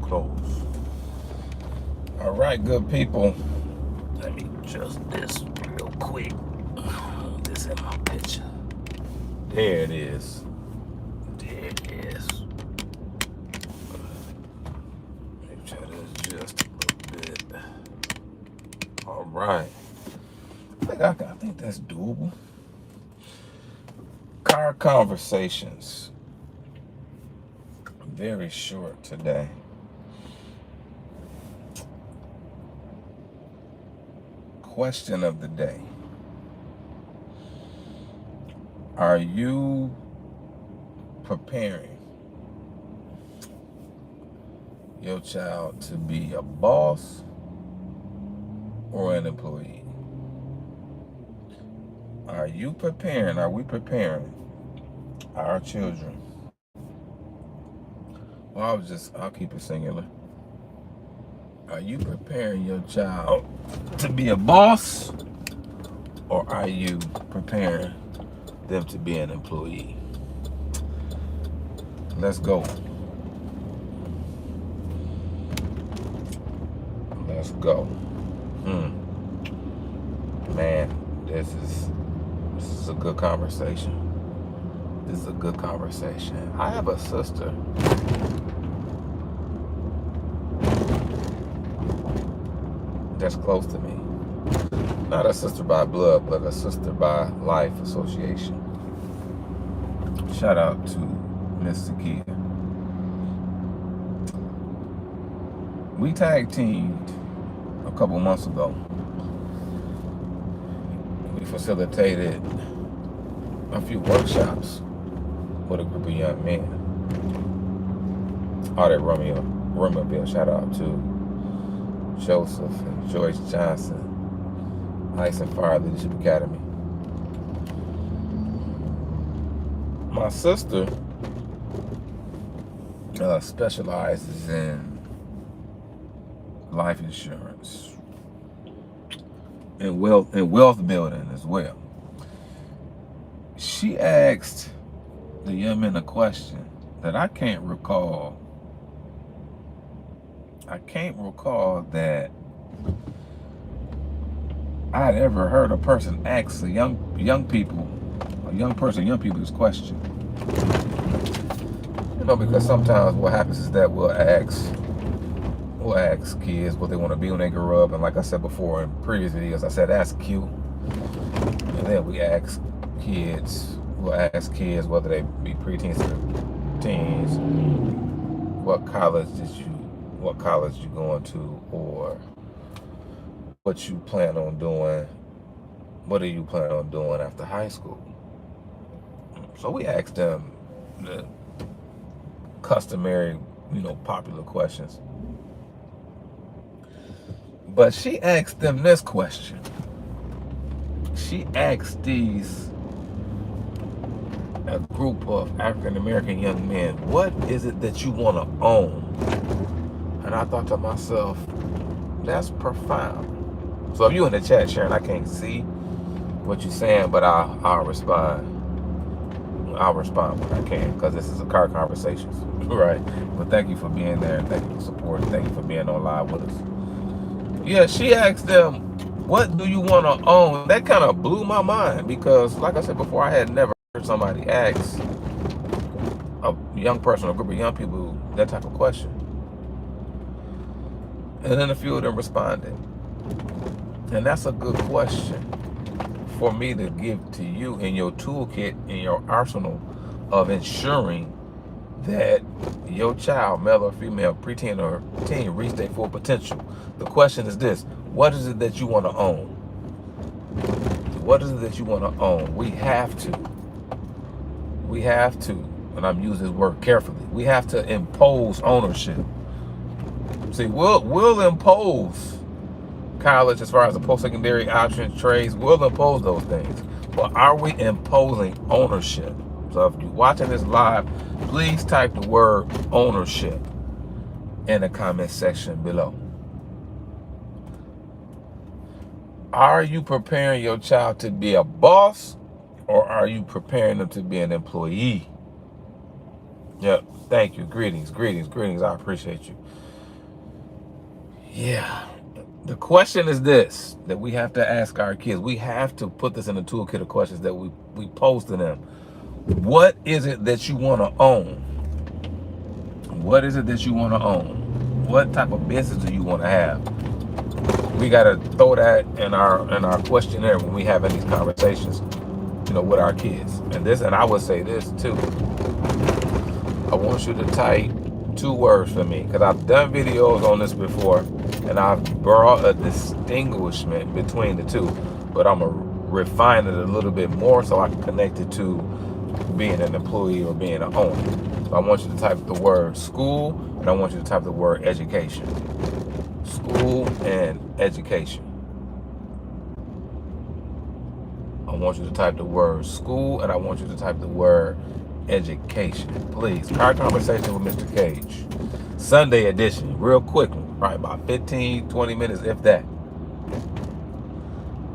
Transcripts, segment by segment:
close. All right, good people. Let me adjust this real quick. This in my picture. There it is. There it is. Let me try to adjust a little bit. All right. I think that's doable. Car conversations. Very short today. Question of the day. Are you preparing your child to be a boss or an employee? Are we preparing our children? Well, I'll keep it singular. Are you preparing your child to be a boss, or are you preparing them to be an employee? Let's go. Let's go. Man, this is a good conversation. This is a good conversation. I have a sister that's close to me. Not a sister by blood, but a sister by life association. Shout out to Miss Zakia. We tag teamed a couple months ago. We facilitated a few workshops with a group of young men. All that Romeoville. Shout out to Joseph and Joyce Johnson, Ice and Fire Leadership Academy. My sister specializes in life insurance and wealth building as well. She asked the young men a question that I can't recall. I can't recall that I had ever heard a person ask a young people this question. Because sometimes what happens is that we'll ask kids what they want to be when they grow up, and like I said before in previous videos, I said ask Q, and then we'll ask kids whether they be preteens or teens, what college you going to, or what you plan on doing. What do you plan on doing after high school? So we asked them the customary, popular questions. But she asked them this question. She asked a group of African American young men, what is it that you want to own? And I thought to myself, that's profound. So if you in the chat, Sharon, I can't see what you're saying, but I'll respond. I'll respond when I can, because this is a car conversations, right? But thank you for being there. Thank you for supporting. Thank you for being on live with us. Yeah, she asked them, what do you want to own? That kind of blew my mind, because like I said before, I had never heard somebody ask a young person, a group of young people, that type of question. And then a few of them responded. And that's a good question for me to give to you in your toolkit, in your arsenal of ensuring that your child, male or female, preteen or teen, reach their full potential. The question is this: what is it that you want to own? What is it that you want to own? We have to, and I'm using this word carefully, we have to impose ownership. See, we'll impose college as far as the post-secondary options, trades, we'll impose those things. But are we imposing ownership? So if you're watching this live, please type the word ownership in the comment section below. Are you preparing your child to be a boss, or are you preparing them to be an employee? Yep, thank you. Greetings. I appreciate you. Yeah. The question is this that we have to ask our kids. We have to put this in the toolkit of questions that we pose to them. What is it that you want to own? What is it that you want to own? What type of business do you want to have? We got to throw that in our questionnaire when we having these conversations, with our kids. And I would say this too. I want you to type 2 words for me, because I've done videos on this before, and I've brought a distinguishment between the two, but I'm gonna refine it a little bit more so I can connect it to being an employee or being an owner. So I want you to type the word school, and I want you to type the word education. School and education. I want you to type the word school, and I want you to type the word education. Please, Car Conversation with Mr. Cage. Sunday edition, real quickly, probably about 15, 20 minutes, if that.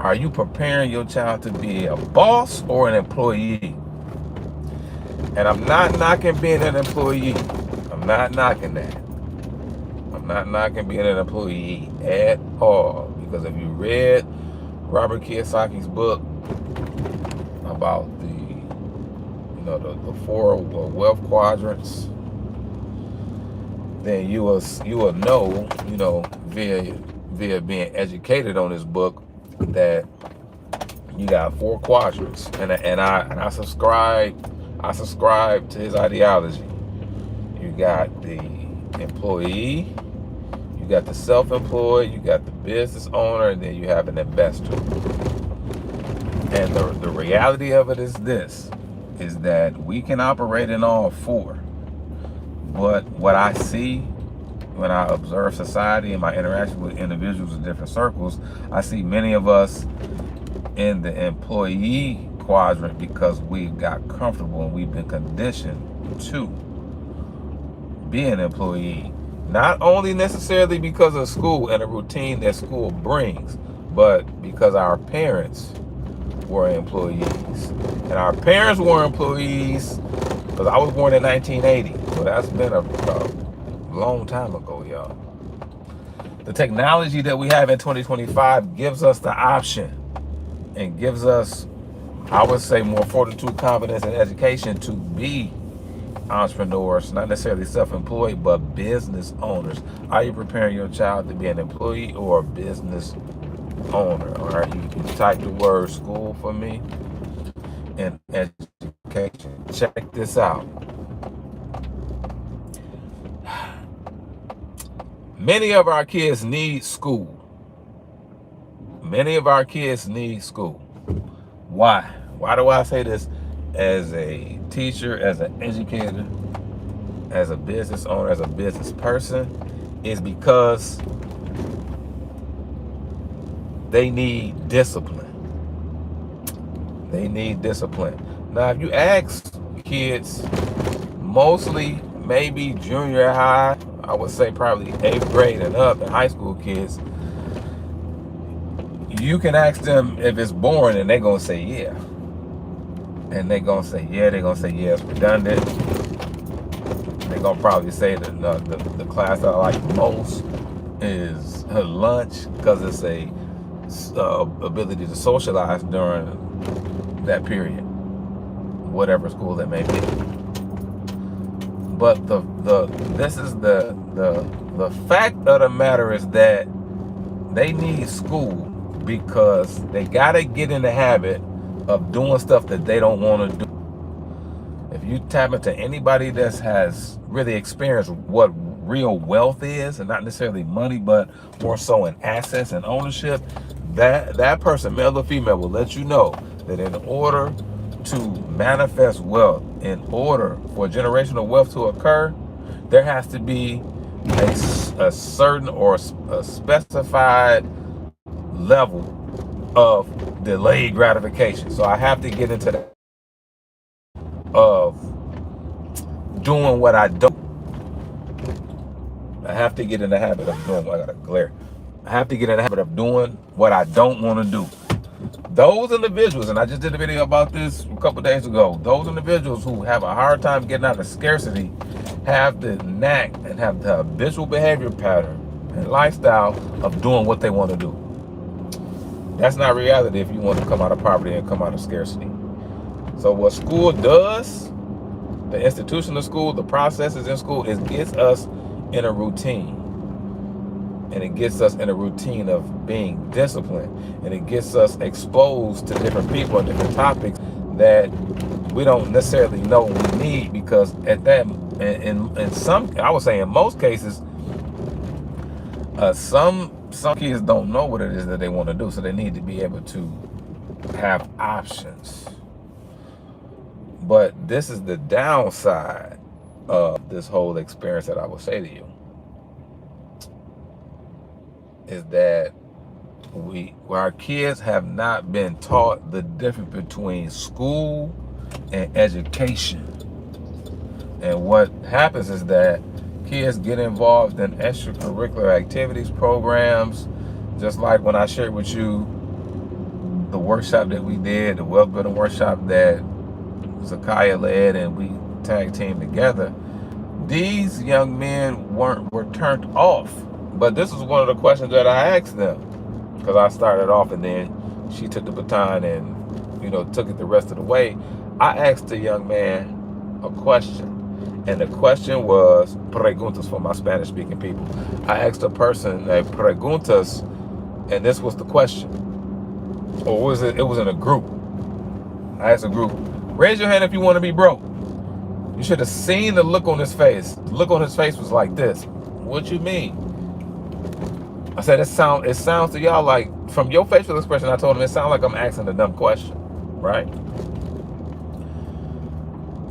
Are you preparing your child to be a boss or an employee? And I'm not knocking being an employee. I'm not knocking that. I'm not knocking being an employee at all. Because if you read Robert Kiyosaki's book about the 4 wealth quadrants, then you will know, via being educated on this book, that you got 4 quadrants, and I subscribe to his ideology. You got the employee, you got the self-employed, you got the business owner, and then you have an investor. And the reality of it is this, is that we can operate in all 4. But what I see when I observe society and my interaction with individuals in different circles, I see many of us in the employee quadrant because we got comfortable and we've been conditioned to be an employee. Not only necessarily because of school and the routine that school brings, but because our parents were employees. And our parents were employees because I was born in 1980. So that's been a long time ago, y'all. The technology that we have in 2025 gives us the option and gives us, I would say, more fortitude, confidence, and education to be entrepreneurs, not necessarily self-employed, but business owners. Are you preparing your child to be an employee or a business owner? All right, you can type the word school for me and education. Check this out. Many of our kids need school. Many of our kids need school. Why? Why do I say this? As a teacher, as an educator, as a business owner, as a business person, is because they need discipline. They need discipline. Now, if you ask kids, mostly maybe junior high, I would say probably 8th grade and up, and high school kids, you can ask them if it's boring, and they're going to say yeah. And they're going to say yeah. They're going to say yeah, it's redundant. They're going to probably say that the class that I like most is lunch, because it's a ability to socialize during that period, whatever school that may be. But the fact of the matter is that they need school because they gotta get in the habit of doing stuff that they don't want to do. If you tap into anybody that has really experienced what real wealth is, and not necessarily money, but more so in assets and ownership, that person, male or female, will let you know that in order to manifest wealth, in order for generational wealth to occur, there has to be a certain or a specified level of delayed gratification. So I have to get into that of doing what I don't. I have to get in the habit of doing what I gotta glare. I have to get in the habit of doing what I don't want to do. Those individuals, and I just did a video about this a couple days ago, those individuals who have a hard time getting out of scarcity have the knack and have the habitual behavior pattern and lifestyle of doing what they want to do. That's not reality if you want to come out of poverty and come out of scarcity. So what school does, the institution of school, the processes in school, it gets us in a routine. And it gets us in a routine of being disciplined. And it gets us exposed to different people and different topics that we don't necessarily know we need, because at that, in some, I would say in most cases, some kids don't know what it is that they want to do, so they need to be able to have options. But this is the downside of this whole experience that I will say to you, is that our kids have not been taught the difference between school and education. And what happens is that kids get involved in extracurricular activities, programs, just like when I shared with you the workshop that we did, the wealth building workshop that Zakiah led, and we tag team together. These young men were turned off. But this is one of the questions that I asked them, because I started off and then she took the baton and, took it the rest of the way. I asked the young man a question, and the question was preguntas for my Spanish speaking people. I asked a person preguntas, and this was the question. Or was it? It was in a group. I asked a group, raise your hand if you want to be broke. You should have seen the look on his face. The look on his face was like this. What you mean? I said, it sounds to y'all like, from your facial expression, I told him it sounds like I'm asking a dumb question, right?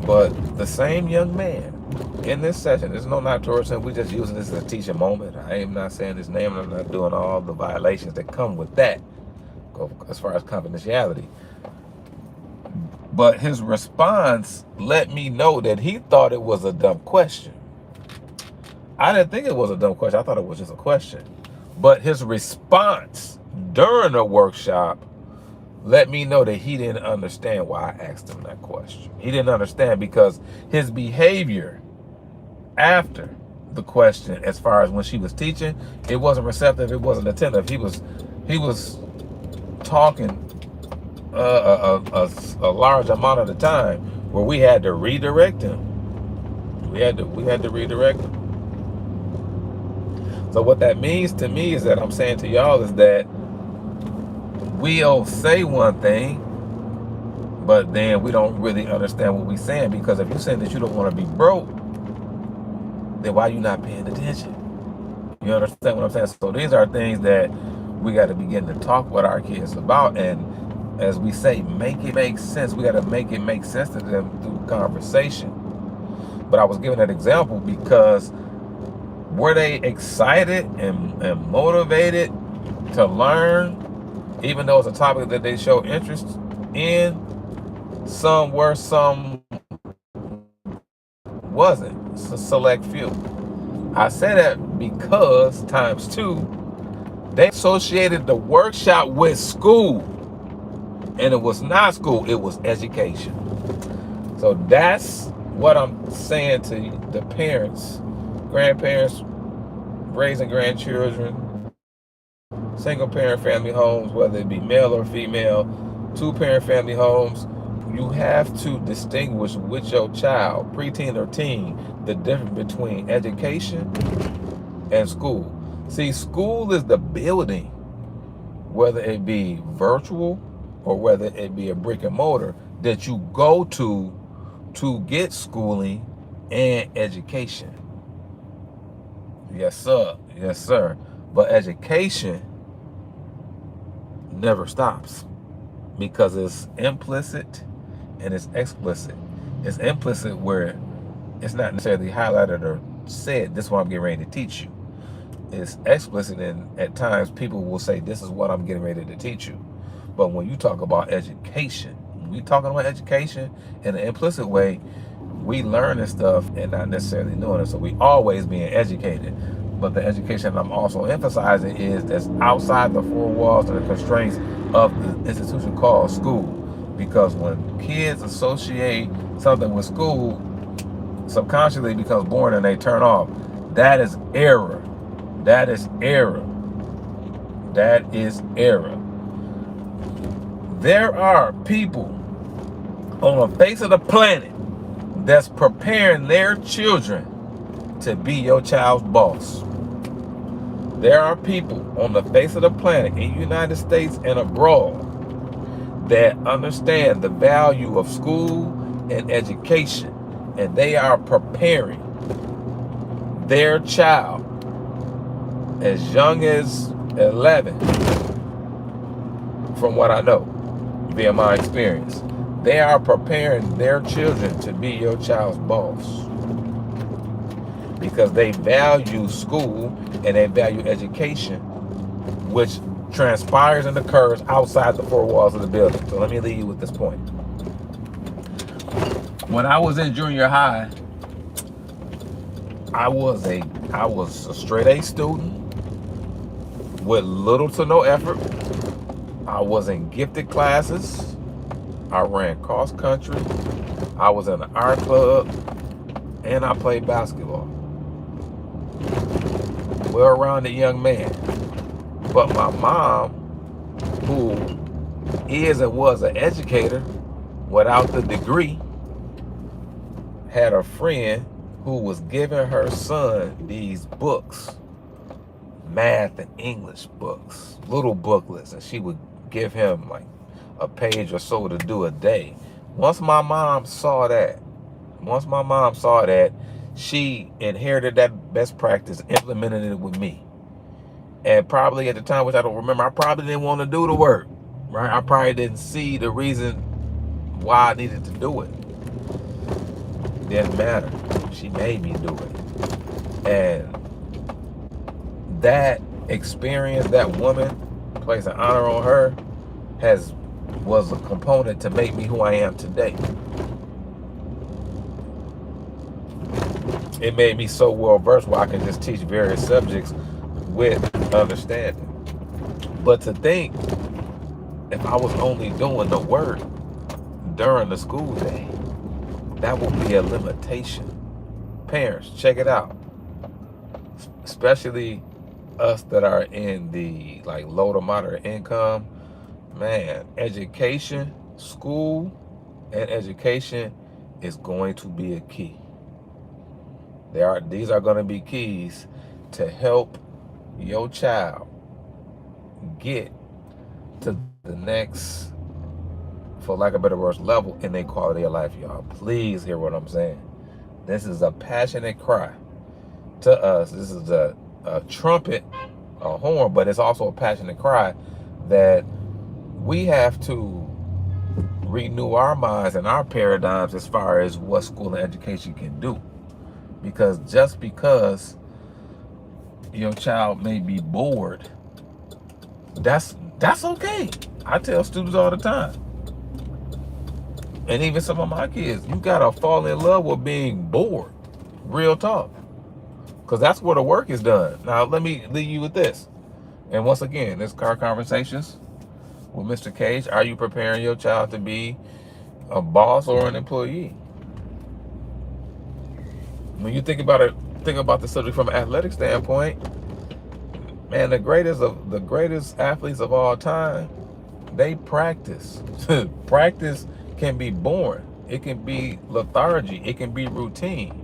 But the same young man in this session, there's no knock towards him, we just using this as a teaching moment. I am not saying his name, and I'm not doing all the violations that come with that as far as confidentiality. But his response let me know that he thought it was a dumb question. I didn't think it was a dumb question. I thought it was just a question. But his response during the workshop let me know that he didn't understand why I asked him that question. He didn't understand because his behavior after the question, as far as when she was teaching, it wasn't receptive, it wasn't attentive. He was talking a large amount of the time where we had to redirect him. We had to redirect him. So what that means to me is that I'm saying to y'all is that we'll say one thing, but then we don't really understand what we're saying, because if you're saying that you don't want to be broke, then why are you not paying attention? You understand what I'm saying? So these are things that we got to begin to talk with our kids about, and as we say, make it make sense. We got to make it make sense to them through conversation. But I was giving that example because were they excited and motivated to learn, even though it's a topic that they show interest in? Some were, some wasn't. It's a select few. I say that because times two, they associated the workshop with school, and it was not school, it was education. So that's what I'm saying to the parents, grandparents, raising grandchildren, single parent family homes, whether it be male or female, 2-parent family homes. You have to distinguish with your child, preteen or teen, the difference between education and school. See, school is the building, whether it be virtual or whether it be a brick and mortar, that you go to get schooling and education. Yes, sir. Yes, sir. But education never stops, because it's implicit and it's explicit. It's implicit where it's not necessarily highlighted or said, this is what I'm getting ready to teach you. It's explicit, and at times people will say, this is what I'm getting ready to teach you. But when you talk about education, when we talking about education in an implicit way, we learning stuff and not necessarily knowing it. So we always being educated. But the education I'm also emphasizing is that's outside the four walls and the constraints of the institution called school. Because when kids associate something with school, subconsciously becomes born and they turn off. That is error. That is error. That is error. There are people on the face of the planet that's preparing their children to be your child's boss. There are people on the face of the planet in the United States and abroad that understand the value of school and education, and they are preparing their child as young as 11, from what I know via my experience. They are preparing their children to be your child's boss because they value school and they value education, which transpires and occurs outside the four walls of the building. So let me leave you with this point. When I was in junior high, I was a straight A student with little to no effort. I was in gifted classes. I ran cross country. I was in the art club, and I played basketball. Well-rounded young man. But my mom, who is and was an educator without the degree, had a friend who was giving her son these books, math and English books, little booklets, and she would give him like a page or so to do a day. Once my mom saw that, she inherited that best practice, implemented it with me. And probably at the time, which I don't remember, I probably didn't want to do the work, right? I probably didn't see the reason why I needed to do it. Didn't matter. She made me do it. And that experience, that woman, place an honor on her, was a component to make me who I am today. It made me so well versed where I can just teach various subjects with understanding. But to think, if I was only doing the work during the school day, that would be a limitation. Parents, check it out. Especially us that are in the like low to moderate income, man, education, school and education is going to be a key. These are going to be keys to help your child get to the next, for lack of better words, level in their quality of life, y'all. Please hear what I'm saying. This is a passionate cry to us. This is a trumpet, a horn, but it's also a passionate cry that we have to renew our minds and our paradigms as far as what school and education can do. Because just because your child may be bored, that's okay. I tell students all the time, and even some of my kids, you gotta fall in love with being bored. Real talk. Because that's where the work is done. Now, let me leave you with this. And once again, this Car Conversations with Mr. Cage. Are you preparing your child to be a boss or an employee? When you think about it, think about the subject from an athletic standpoint, man, the greatest athletes of all time, they practice. Practice can be boring. It can be lethargy. It can be routine.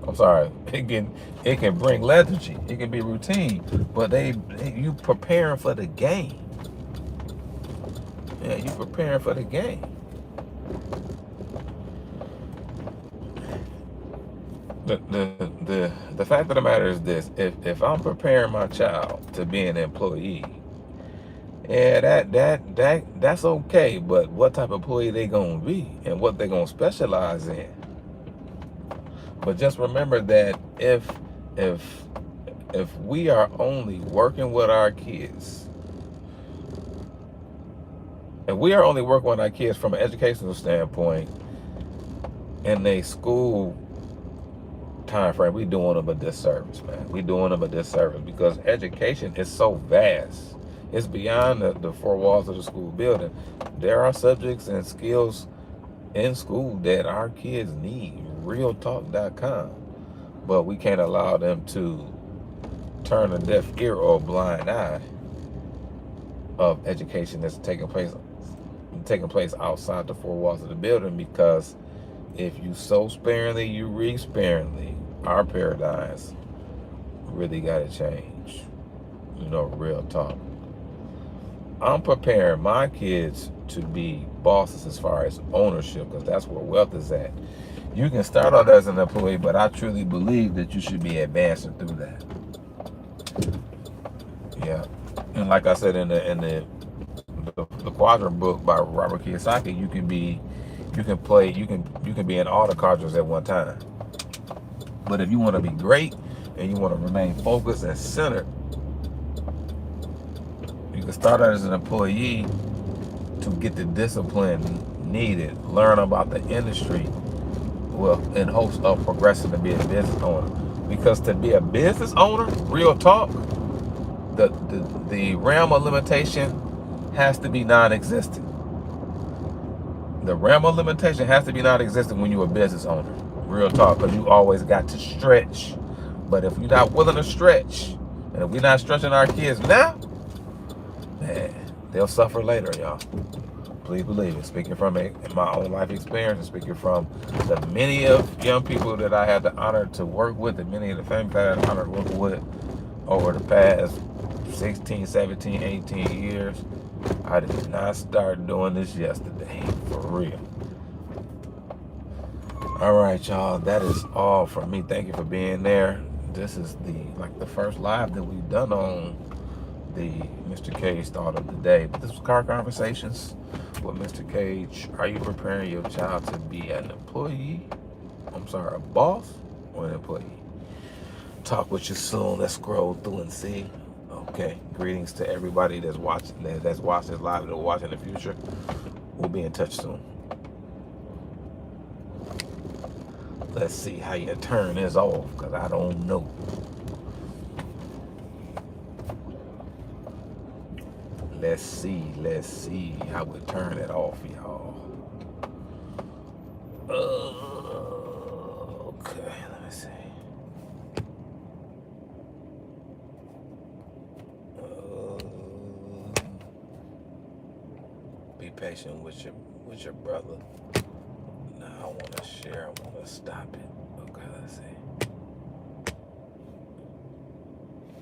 I'm sorry. It can bring lethargy. It can be routine. But you preparing for the game. Yeah, you preparing for the game. The fact of the matter is this: if I'm preparing my child to be an employee, yeah, that's okay. But what type of employee they gonna be and what they gonna specialize in? But just remember that if we are only working with our kids, if we are only working with our kids from an educational standpoint in a school time frame, we doing them a disservice, man. We doing them a disservice because education is so vast. It's beyond the four walls of the school building. There are subjects and skills in school that our kids need. Realtalk.com. But we can't allow them to turn a deaf ear or a blind eye of education that's taking place outside the four walls of the building, because if you sow sparingly, you reap sparingly. Our paradigms really got to change. Real talk. I'm preparing my kids to be bosses as far as ownership, because that's where wealth is at. You can start out as an employee, but I truly believe that you should be advancing through that. Yeah, and like I said in the Quadrant book by Robert Kiyosaki, you can be in all the quadrants at one time. But if you want to be great and you want to remain focused and centered, you can start out as an employee to get the discipline needed, learn about the industry, in hopes of progressing to be a business owner. Because to be a business owner, real talk, the realm of limitation has to be non-existent. The realm of limitation has to be non-existent when you're a business owner. Real talk, because you always got to stretch. But if you're not willing to stretch, and if we're not stretching our kids now, man, they'll suffer later, y'all. Please believe it. Speaking from my own life experience, and speaking from the many of young people that I had the honor to work with, and many of the families that I had the honor to work with over the past 16, 17, 18 years, I did not start doing this yesterday, for real. All right, y'all, that is all from me. Thank you for being there. This is the first live that we've done on the Mr. Cage Thought of the Day. But this was Car Conversations with Mr. Cage. Are you preparing your child to be an employee? A boss or an employee? Talk with you soon. Let's scroll through and see. Okay. Greetings to everybody that's watching this live and will watch in the future. We'll be in touch soon. Let's see how you turn this off, because I don't know. Let's see how we turn it off, y'all. Okay, let me see. Be patient with your brother. Now I want to share. I want to stop it. Okay, let's see.